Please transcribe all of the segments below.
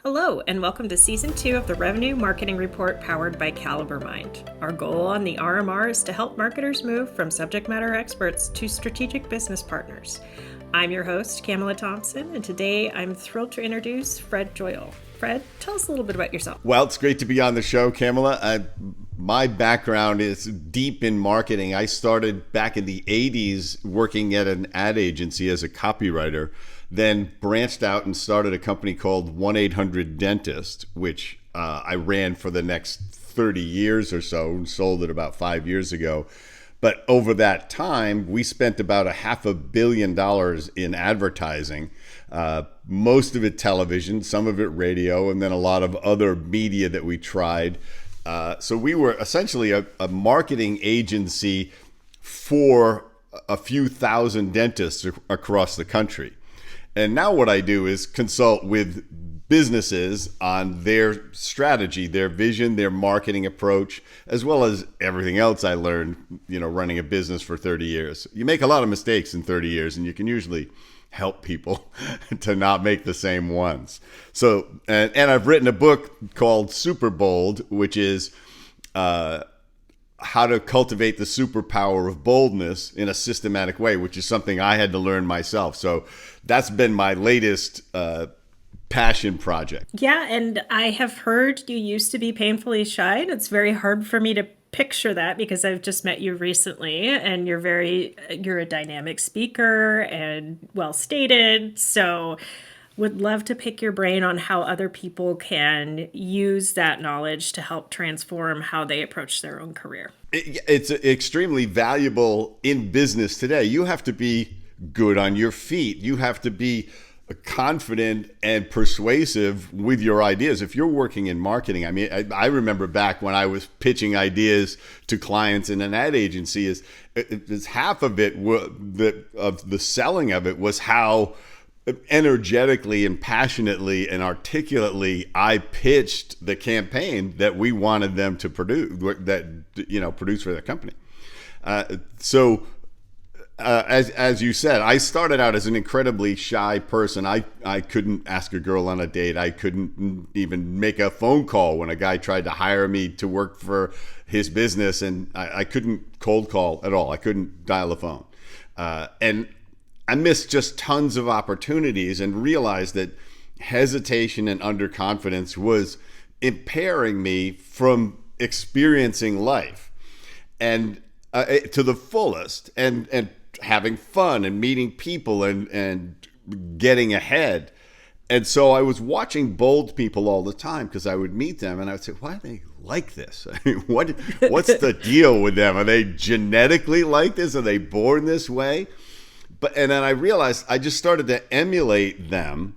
Hello, and welcome to Season 2 of the Revenue Marketing Report powered by Caliber Mind. Our goal on the RMR is to help marketers move from subject matter experts to strategic business partners. I'm your host, Camela Thompson, and today I'm thrilled to introduce Fred Joyal. Fred, tell us a little bit about yourself. Well, it's great to be on the show, Camela. My background is deep in marketing. I started back in the 80s working at an ad agency as a copywriter, then branched out and started a company called 1-800-DENTIST, which I ran for the next 30 years or so and sold it about 5 years ago. But over that time, we spent about $500 million in advertising, most of it television, some of it radio, and then a lot of other media that we tried. So we were essentially a marketing agency for a few thousand dentists across the country. And now what I do is consult with businesses on their strategy, their vision, their marketing approach, as well as everything else I learned, running a business for 30 years. You make a lot of mistakes in 30 years, and you can usually help people to not make the same ones. So, and I've written a book called Superbold, which is how to cultivate the superpower of boldness in a systematic way, which is something I had to learn myself. So that's been my latest passion project. Yeah, and I have heard you used to be painfully shy, and it's very hard for me to picture that because I've just met you recently, and you're a dynamic speaker and well stated. So would love to pick your brain on how other people can use that knowledge to help transform how they approach their own career. It's extremely valuable in business today. You have to be good on your feet. You have to be confident and persuasive with your ideas. If you're working in marketing, I remember back when I was pitching ideas to clients in an ad agency, is half of it, of the selling of it, was how energetically and passionately and articulately I pitched the campaign that we wanted them to produce, produce for their company. As you said, I started out as an incredibly shy person. I couldn't ask a girl on a date. I couldn't even make a phone call when a guy tried to hire me to work for his business, and I couldn't cold call at all. I couldn't dial a phone. And I missed just tons of opportunities and realized that hesitation and underconfidence was impairing me from experiencing life and to the fullest, and having fun and meeting people and getting ahead. And so I was watching bold people all the time because I would meet them and I would say, why do they like this? What's the deal with them? Are they genetically like this? Are they born this way? And then I realized I just started to emulate them,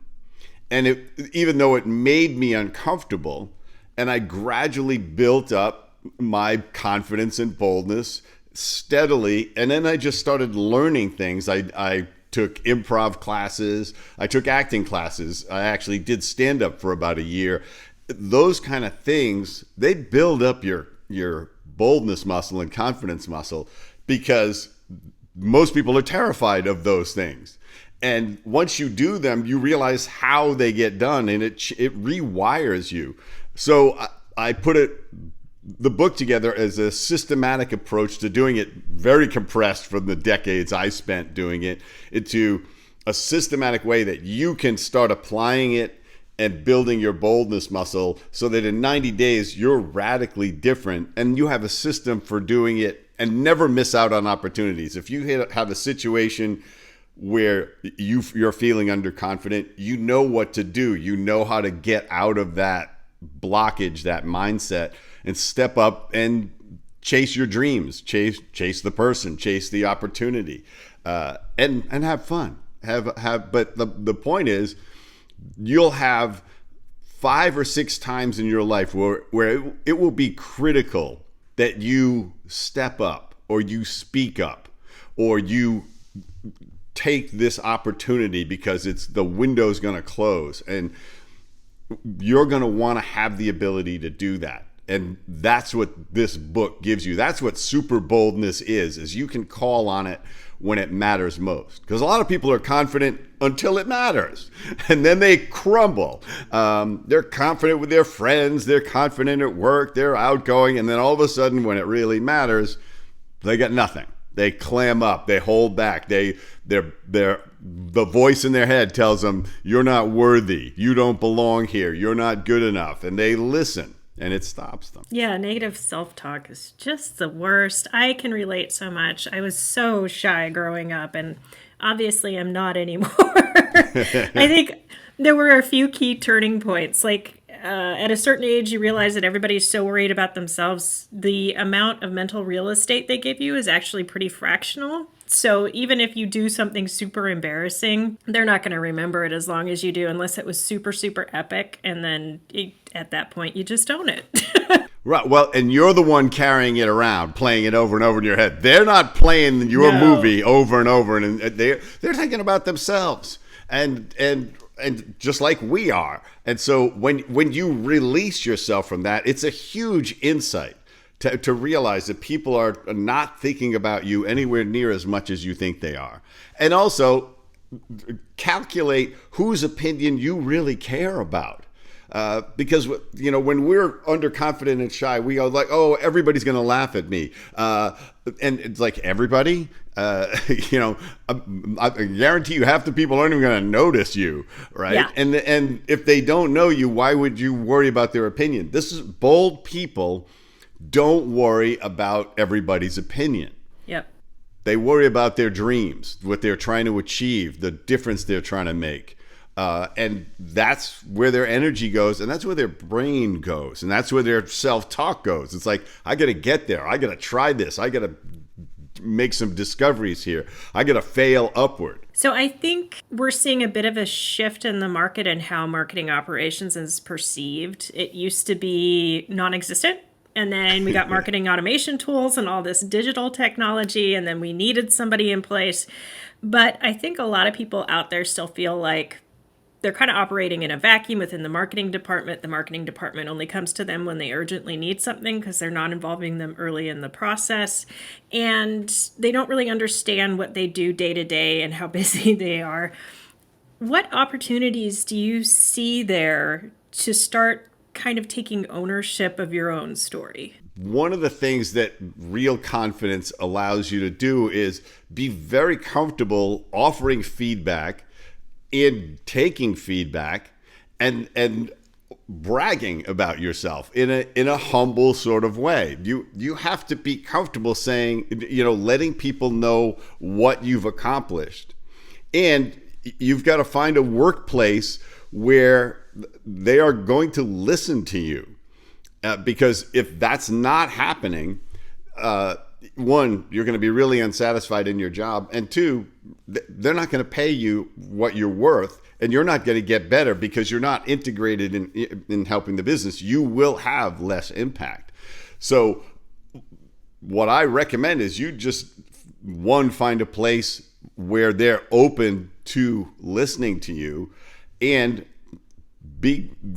and even though it made me uncomfortable, and I gradually built up my confidence and boldness steadily, and then I just started learning things. I took improv classes, I took acting classes, I actually did stand-up for about a year. Those kind of things, they build up your boldness muscle and confidence muscle, because most people are terrified of those things. And once you do them, you realize how they get done, and it rewires you. So I put the book together as a systematic approach to doing it, very compressed from the decades I spent doing it, into a systematic way that you can start applying it and building your boldness muscle so that in 90 days you're radically different, and you have a system for doing it and never miss out on opportunities. If you have a situation where you're feeling underconfident, you know what to do. You know how to get out of that blockage, that mindset, and step up and chase your dreams, chase the person, chase the opportunity, and have fun. But the point is, you'll have 5 or 6 times in your life where it will be critical that you step up, or you speak up, or you take this opportunity because the window's going to close, and you're going to want to have the ability to do that. And that's what this book gives you. That's what super boldness is you can call on it when it matters most. Because a lot of people are confident until it matters. And then they crumble. They're confident with their friends. They're confident at work. They're outgoing. And then all of a sudden, when it really matters, they got nothing. They clam up. They hold back. The voice in their head tells them, you're not worthy. You don't belong here. You're not good enough. And they listen. And it stops them. Yeah, negative self-talk is just the worst. I can relate so much. I was so shy growing up, and obviously I'm not anymore. I think there were a few key turning points. Like at a certain age, you realize that everybody's so worried about themselves. The amount of mental real estate they give you is actually pretty fractional. So even if you do something super embarrassing, they're not going to remember it as long as you do, unless it was super, super epic. And then at that point, you just own it. Right. Well, and you're the one carrying it around, playing it over and over in your head. They're not playing your movie over and over, and they're thinking about themselves, and just like we are. And so when you release yourself from that, it's a huge insight to realize that people are not thinking about you anywhere near as much as you think they are. And also calculate whose opinion you really care about. Because, when we're underconfident and shy, we go like, oh, everybody's going to laugh at me. And it's like, everybody, I guarantee you half the people aren't even going to notice you, right? Yeah. And if they don't know you, why would you worry about their opinion? This is bold people. Don't worry about everybody's opinion. Yep. They worry about their dreams, what they're trying to achieve, the difference they're trying to make. And that's where their energy goes, and that's where their brain goes, and that's where their self-talk goes. It's like, I got to get there. I got to try this. I got to make some discoveries here. I got to fail upward. So I think we're seeing a bit of a shift in the market and how marketing operations is perceived. It used to be non-existent. And then we got marketing automation tools and all this digital technology, and then we needed somebody in place. But I think a lot of people out there still feel like they're kind of operating in a vacuum within the marketing department. The marketing department only comes to them when they urgently need something because they're not involving them early in the process. And they don't really understand what they do day to day and how busy they are. What opportunities do you see there to start kind of taking ownership of your own story? One of the things that real confidence allows you to do is be very comfortable offering feedback, in taking feedback, and bragging about yourself in a humble sort of way. You have to be comfortable saying, letting people know what you've accomplished. And you've got to find a workplace where they are going to listen to you. Because if that's not happening, one, you're going to be really unsatisfied in your job. And two, they're not going to pay you what you're worth. And you're not going to get better because you're not integrated in helping the business. You will have less impact. So what I recommend is you just, one, find a place where they're open to listening to you, and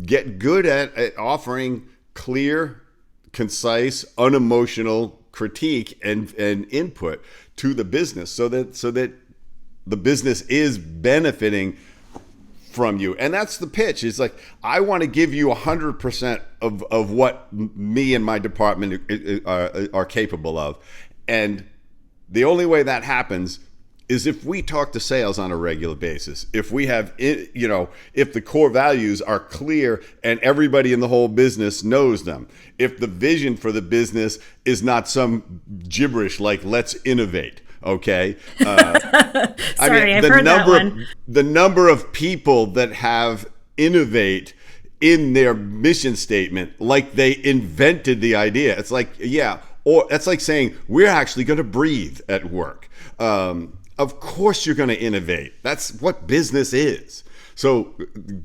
get good at offering clear, concise, unemotional critique and input to the business so that the business is benefiting from you. And that's the pitch. It's like, I want to give you 100% of what me and my department are capable of. And the only way that happens is if we talk to sales on a regular basis, if we have, if the core values are clear and everybody in the whole business knows them, if the vision for the business is not some gibberish like let's innovate, okay? Sorry, I've heard that one. The number of people that have innovate in their mission statement like they invented the idea. It's like, or that's like saying we're actually going to breathe at work. Of course you're going to innovate. That's what business is. So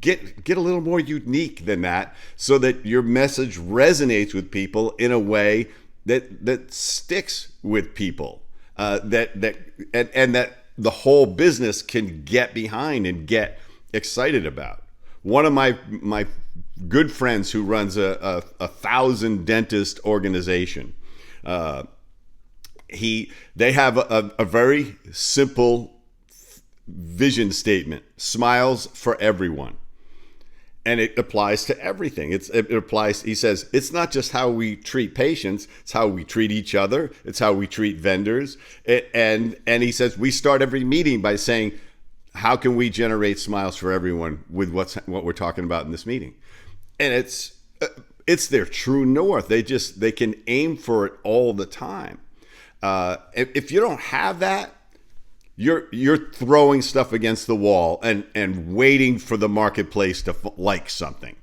get a little more unique than that so that your message resonates with people in a way that sticks with people, that the whole business can get behind and get excited about. One of my good friends who runs a thousand dentist organization. They have a very simple vision statement: smiles for everyone. And it applies to everything. It applies. He says it's not just how we treat patients; it's how we treat each other. It's how we treat vendors. And he says we start every meeting by saying, "How can we generate smiles for everyone with what we're talking about in this meeting?" And it's their true north. They can aim for it all the time. If you don't have that, you're throwing stuff against the wall and waiting for the marketplace to like something.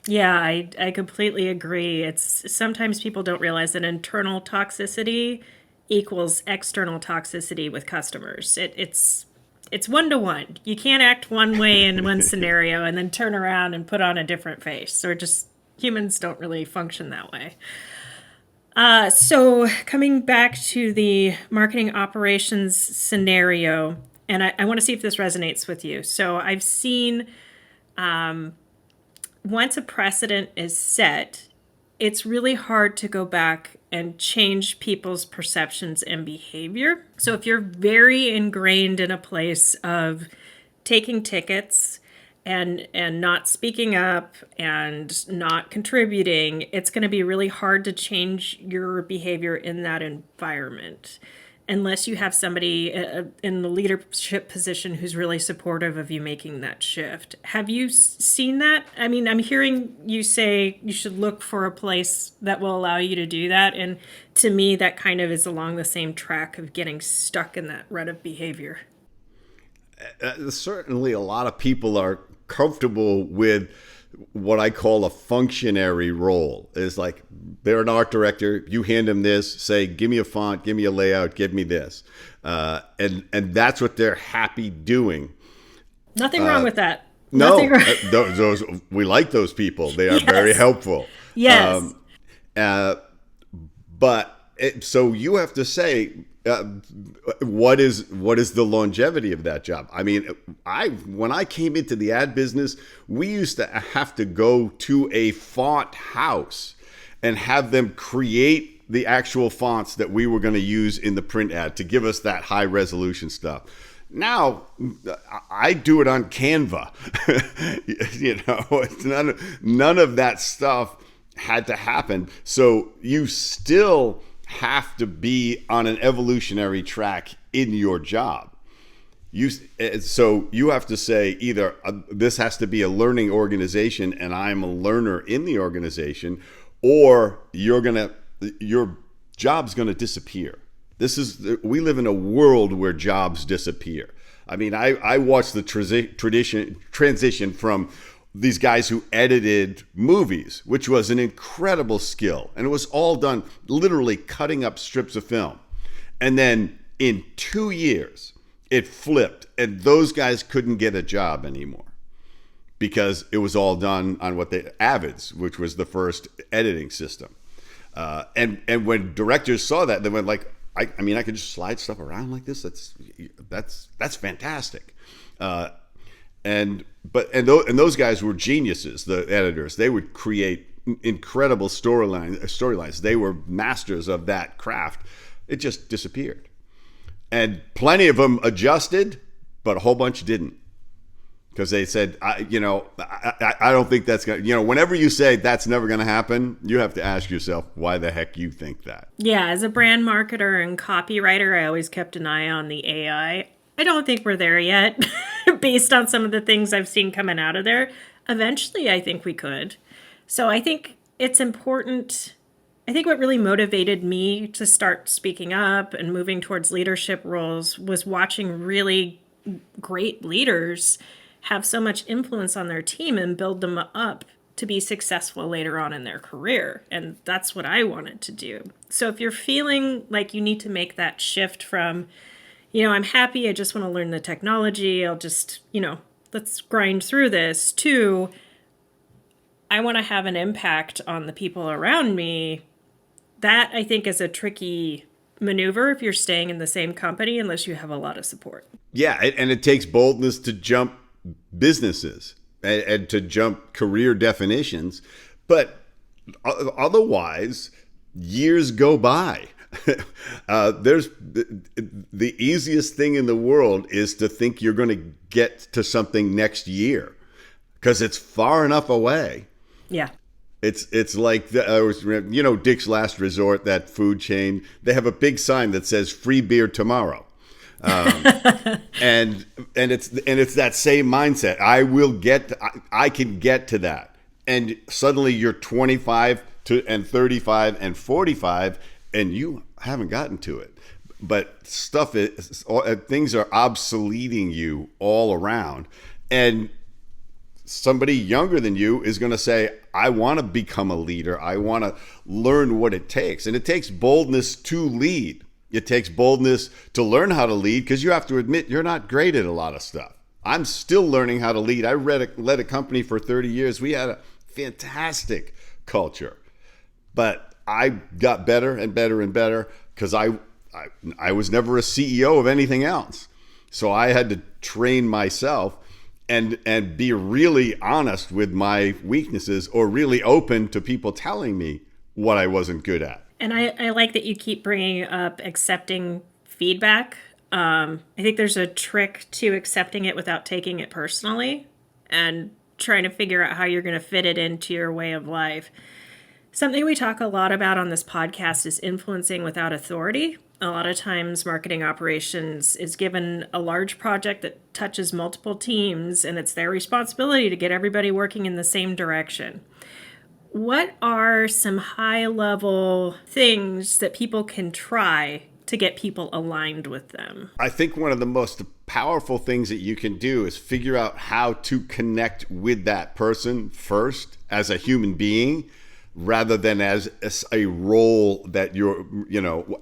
Yeah, I completely agree. It's sometimes people don't realize that internal toxicity equals external toxicity with customers. It's 1-to-1. You can't act one way in one scenario and then turn around and put on a different face. Or just humans don't really function that way. So coming back to the marketing operations scenario, and I want to see if this resonates with you. So I've seen once a precedent is set, it's really hard to go back and change people's perceptions and behavior. So if you're very ingrained in a place of taking tickets and not speaking up and not contributing, it's going to be really hard to change your behavior in that environment unless you have somebody in the leadership position who's really supportive of you making that shift. Have you seen that? I mean, I'm hearing you say you should look for a place that will allow you to do that. And to me, that kind of is along the same track of getting stuck in that rut of behavior. Certainly, a lot of people are comfortable with what I call a functionary role. Is like they're an art director. You hand them this, say, "Give me a font, give me a layout, give me this," and that's what they're happy doing. Nothing wrong with that. No, Nothing wrong. those we like those people. They are Yes. very helpful. Yes. So you have to say, what is the longevity of that job? I mean, when I came into the ad business, we used to have to go to a font house and have them create the actual fonts that we were going to use in the print ad to give us that high resolution stuff. Now I do it on Canva. None of that stuff had to happen. So you still have to be on an evolutionary track in your job. So you have to say either this has to be a learning organization and I'm a learner in the organization, or your job's going to disappear. We live in a world where jobs disappear. I mean, I watched the transition from these guys who edited movies, which was an incredible skill. And it was all done literally cutting up strips of film. And then in 2 years, it flipped and those guys couldn't get a job anymore because it was all done on Avids, which was the first editing system. And when directors saw that, they went like, I could just slide stuff around like this. That's fantastic. And those guys were geniuses, the editors. They would create incredible storylines. They were masters of that craft. It just disappeared. And plenty of them adjusted, but a whole bunch didn't. Because they said, I don't think that's going to, whenever you say that's never going to happen, you have to ask yourself why the heck you think that. Yeah, as a brand marketer and copywriter, I always kept an eye on the AI. I don't think we're there yet, based on some of the things I've seen coming out of there. Eventually, I think we could. So I think it's important. I think what really motivated me to start speaking up and moving towards leadership roles was watching really great leaders have so much influence on their team and build them up to be successful later on in their career. And that's what I wanted to do. So if you're feeling like you need to make that shift from, I'm happy, I just want to learn the technology, I'll just, let's grind through this, to I want to have an impact on the people around me, that I think is a tricky maneuver if you're staying in the same company unless you have a lot of support. Yeah, and it takes boldness to jump businesses. and to jump career definitions. But otherwise, years go by. There's the easiest thing in the world is to think you're going to get to something next year because it's far enough away. Yeah. It's like Dick's Last Resort, that food chain. They have a big sign that says "free beer tomorrow," and it's that same mindset. I can get to that, and suddenly you're 25 and 35 and 45, and you haven't gotten to it. But things are obsoleting you all around, and somebody younger than you is going to say, I want to become a leader. I want to learn what it takes. And it takes boldness to lead. It takes boldness to learn how to lead because you have to admit you're not great at a lot of stuff. I'm still learning how to lead. I led a company for 30 years. We had a fantastic culture. But I got better and better and better because I was never a CEO of anything else. So I had to train myself and be really honest with my weaknesses or really open to people telling me what I wasn't good at. And I like that you keep bringing up accepting feedback. I think there's a trick to accepting it without taking it personally and trying to figure out how you're going to fit it into your way of life. Something we talk a lot about on this podcast is influencing without authority. A lot of times marketing operations is given a large project that touches multiple teams, and it's their responsibility to get everybody working in the same direction. What are some high-level things that people can try to get people aligned with them? I think one of the most powerful things that you can do is figure out how to connect with that person first as a human being, rather than as a role that you're,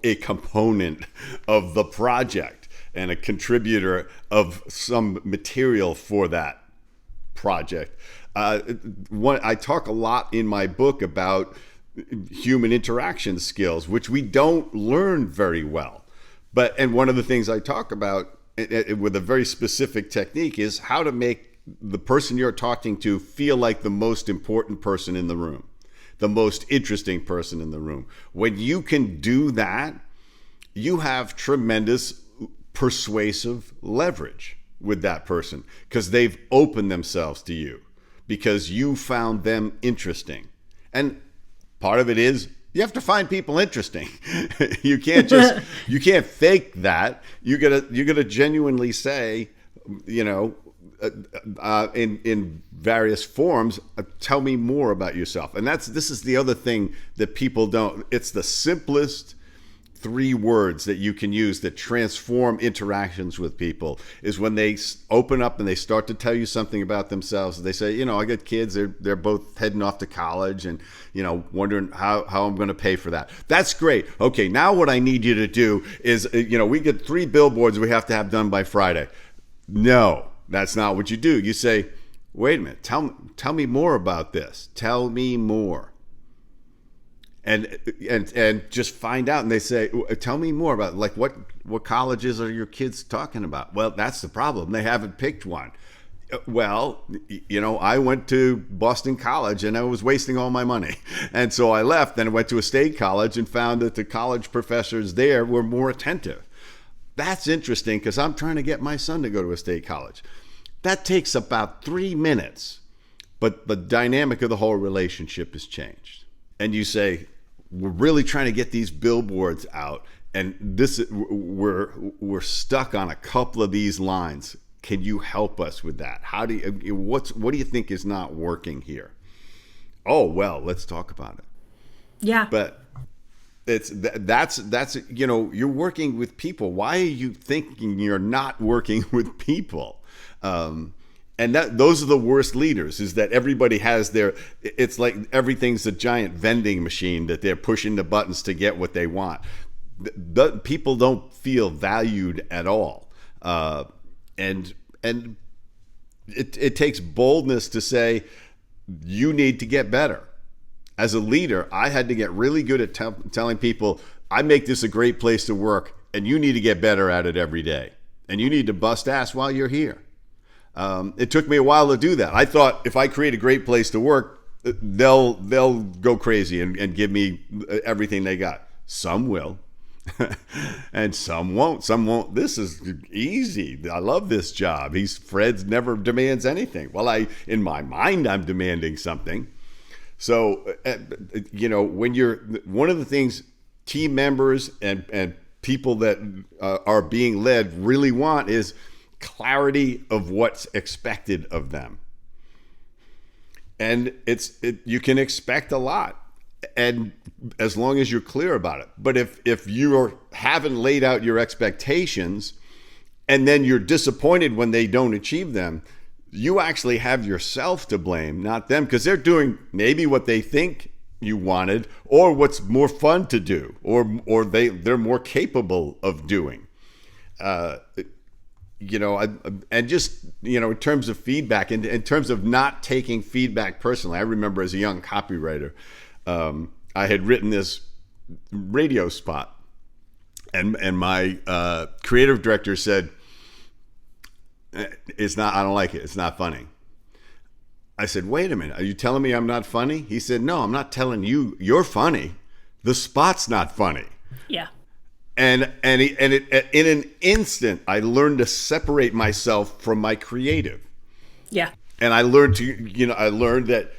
a component of the project and a contributor of some material for that project. I talk a lot in my book about human interaction skills, which we don't learn very well. And one of the things I talk about with a very specific technique is how to make the person you're talking to feel like the most important person in the room, the most interesting person in the room. When you can do that, you have tremendous persuasive leverage with that person because they've opened themselves to you because you found them interesting. And part of it is you have to find people interesting. You can't fake that. You gotta genuinely say, in various forms, tell me more about yourself. And this is the other thing that people don't. It's the simplest 3 words that you can use that transform interactions with people is when they open up and they start to tell you something about themselves. They say, I got kids. They're both heading off to college and, wondering how I'm going to pay for that. That's great. Okay, now what I need you to do is, we get 3 billboards we have to have done by Friday. No. That's not what you do. You say, wait a minute, tell me more about this. Tell me more. And just find out. And they say, tell me more about, like, what colleges are your kids talking about? Well, that's the problem. They haven't picked one. Well, I went to Boston College and I was wasting all my money. And so I left and I went to a state college and found that the college professors there were more attentive. That's interesting because I'm trying to get my son to go to a state college. That takes about 3 minutes, but the dynamic of the whole relationship has changed. And you say, we're really trying to get these billboards out, and we're stuck on a couple of these lines. Can you help us with that? What do you think is not working here? Oh, well, let's talk about it. Yeah. But that's you're working with people. Why are you thinking you're not working with people? And those are the worst leaders, is that everybody has it's like everything's a giant vending machine that they're pushing the buttons to get what they want. People don't feel valued at all. And it takes boldness to say, you need to get better. As a leader, I had to get really good at telling people, I make this a great place to work, and you need to get better at it every day. And you need to bust ass while you're here. It took me a while to do that. I thought if I create a great place to work, they'll go crazy and give me everything they got. Some will, and some won't. Some won't. This is easy. I love this job. Fred's never demands anything. Well, in my mind, I'm demanding something. So, when one of the things team members and people that are being led really want is clarity of what's expected of them. And you can expect a lot, and as long as you're clear about it. But if you haven't laid out your expectations and then you're disappointed when they don't achieve them, you actually have yourself to blame, not them, because they're doing maybe what they think you wanted or what's more fun to do, or they're more capable of doing. And just, in terms of feedback, in terms of not taking feedback personally, I remember as a young copywriter, I had written this radio spot, and my creative director said, I don't like it. It's not funny. I said, wait a minute. Are you telling me I'm not funny? He said, no, I'm not telling you you're funny. The spot's not funny. Yeah. And in an instant, I learned to separate myself from my creative. Yeah. And I learned that,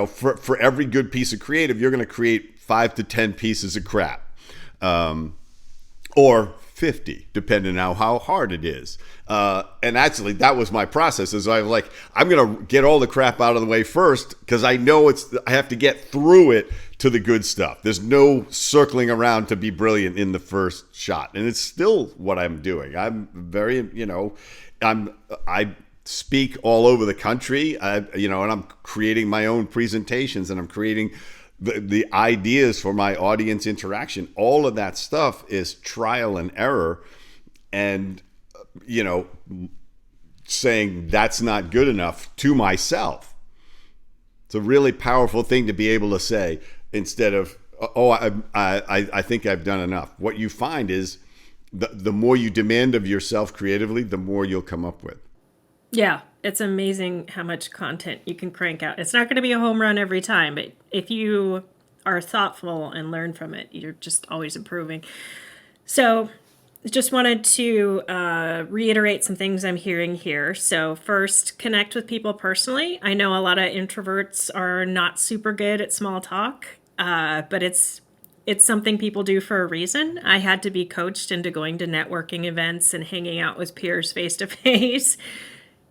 for every good piece of creative, you're going to create 5 to 10 pieces of crap, or 50, depending on how hard it is. And actually, that was my process. Is I was like, I'm going to get all the crap out of the way first, because I know I have to get through it to the good stuff. There's no circling around to be brilliant in the first shot. And it's still what I'm doing. I'm very, I speak all over the country, and I'm creating my own presentations, and I'm creating the ideas for my audience interaction. All of that stuff is trial and error, and, saying that's not good enough to myself. It's a really powerful thing to be able to say, instead of, I think I've done enough. What you find is the more you demand of yourself creatively, the more you'll come up with. Yeah, it's amazing how much content you can crank out. It's not going to be a home run every time, but if you are thoughtful and learn from it, you're just always improving. So just wanted to reiterate some things I'm hearing here. So first, connect with people personally. I know a lot of introverts are not super good at small talk, but it's something people do for a reason. I had to be coached into going to networking events and hanging out with peers face to face.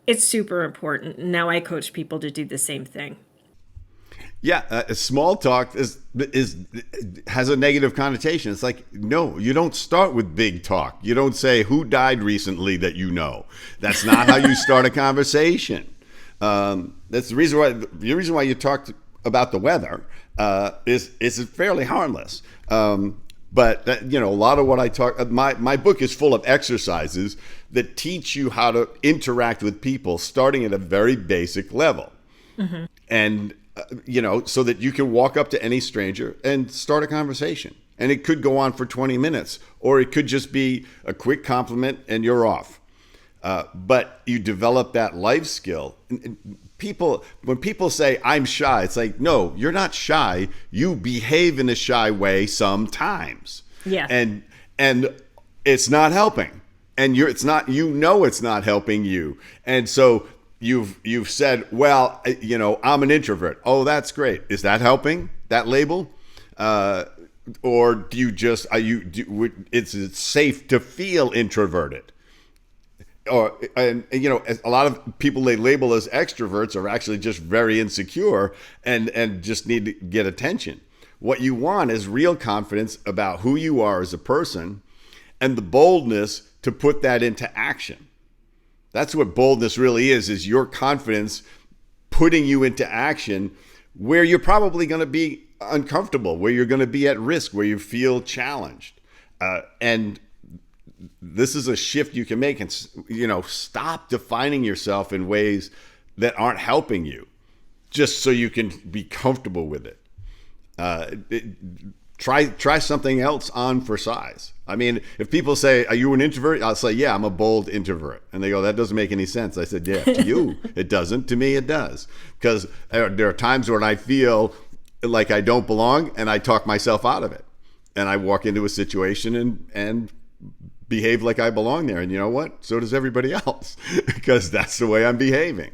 It's super important. Now I coach people to do the same thing. Yeah, small talk has a negative connotation. It's like, no, you don't start with big talk. You don't say who died recently that you know. That's not how you start a conversation. That's the reason why you talked about the weather is fairly harmless. But a lot of what I talk, my book is full of exercises that teach you how to interact with people, starting at a very basic level, and so that you can walk up to any stranger and start a conversation. And it could go on for 20 minutes, or it could just be a quick compliment and you're off. But you develop that life skill. When people say I'm shy, it's like, no, you're not shy. You behave in a shy way sometimes. Yeah. And it's not helping. And it's not helping you. And so you've said, well, I'm an introvert. Oh, that's great. Is that helping, that label? Or do you just it's safe to feel introverted? A lot of people they label as extroverts are actually just very insecure and just need to get attention. What you want is real confidence about who you are as a person, and the boldness to put that into action. That's what boldness really is your confidence putting you into action where you're probably going to be uncomfortable, where you're going to be at risk, where you feel challenged. And this is a shift you can make, and stop defining yourself in ways that aren't helping you, just so you can be comfortable with it. Try something else on for size. I mean, if people say, "Are you an introvert?" I'll say, "Yeah, I'm a bold introvert." And they go, "That doesn't make any sense." I said, "Yeah, to you it doesn't. To me it does." Because there are times when I feel like I don't belong, and I talk myself out of it. And I walk into a situation and behave like I belong there. And you know what? So does everybody else, because that's the way I'm behaving.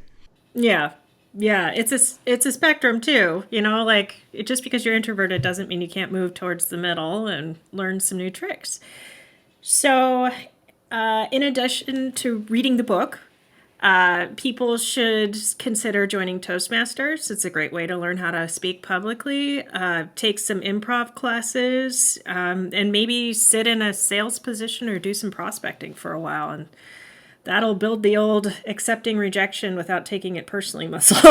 Yeah. Yeah, it's a spectrum too, like just because you're introverted doesn't mean you can't move towards the middle and learn some new tricks. So, in addition to reading the book, people should consider joining Toastmasters. It's a great way to learn how to speak publicly, take some improv classes, and maybe sit in a sales position or do some prospecting for a while. And that'll build the old accepting rejection without taking it personally muscle.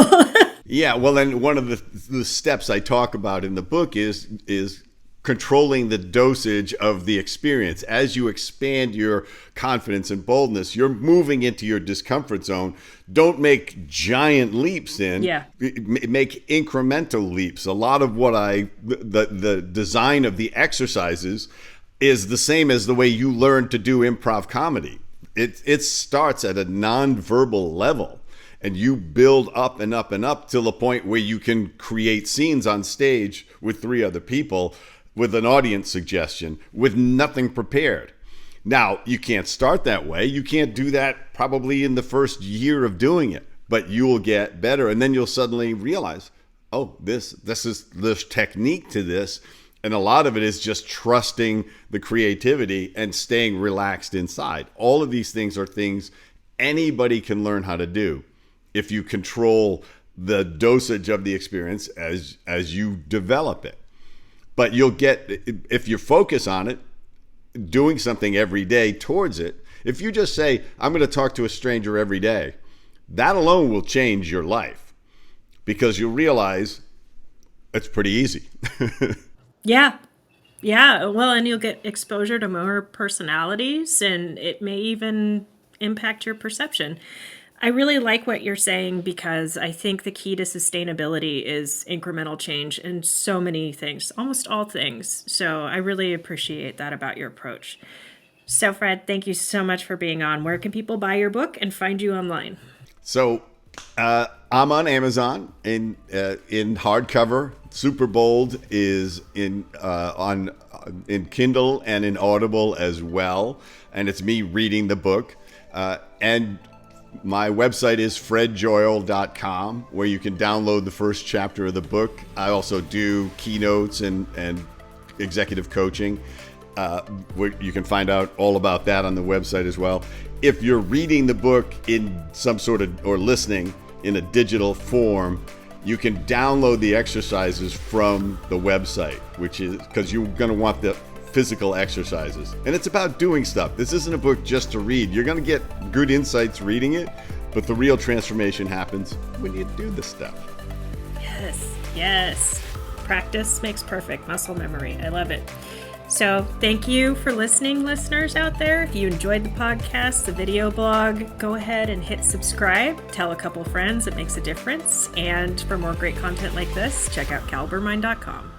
Yeah, well, then one of the steps I talk about in the book is controlling the dosage of the experience. As you expand your confidence and boldness, you're moving into your discomfort zone. Don't make giant leaps in. Yeah. Make incremental leaps. A lot of what the design of the exercises is the same as the way you learn to do improv comedy. It starts at a nonverbal level, and you build up and up and up till the point where you can create scenes on stage with 3 other people with an audience suggestion with nothing prepared. Now, you can't start that way. You can't do that probably in the first year of doing it, but you will get better, and then you'll suddenly realize, oh, this is this technique to this. And a lot of it is just trusting the creativity and staying relaxed inside. All of these things are things anybody can learn how to do if you control the dosage of the experience as you develop it. But you'll get, if you focus on it, doing something every day towards it, if you just say, I'm going to talk to a stranger every day, that alone will change your life, because you'll realize it's pretty easy. Yeah. Yeah. Well, and you'll get exposure to more personalities, and it may even impact your perception. I really like what you're saying, because I think the key to sustainability is incremental change in so many things, almost all things. So I really appreciate that about your approach. So, Fred, thank you so much for being on. Where can people buy your book and find you online? So I'm on Amazon in hardcover. Superbold is in Kindle and in Audible as well, and it's me reading the book. And my website is fredjoyal.com, where you can download the first chapter of the book. I also do keynotes and executive coaching. You can find out all about that on the website as well. If you're reading the book in some sort of, or listening in a digital form, you can download the exercises from the website, which is because you're going to want the physical exercises. And it's about doing stuff. This isn't a book just to read. You're going to get good insights reading it, but the real transformation happens when you do the stuff. Yes, yes. Practice makes perfect. Muscle memory. I love it. So thank you for listening, listeners out there. If you enjoyed the podcast, the video blog, go ahead and hit subscribe. Tell a couple friends. It makes a difference. And for more great content like this, check out calibermind.com.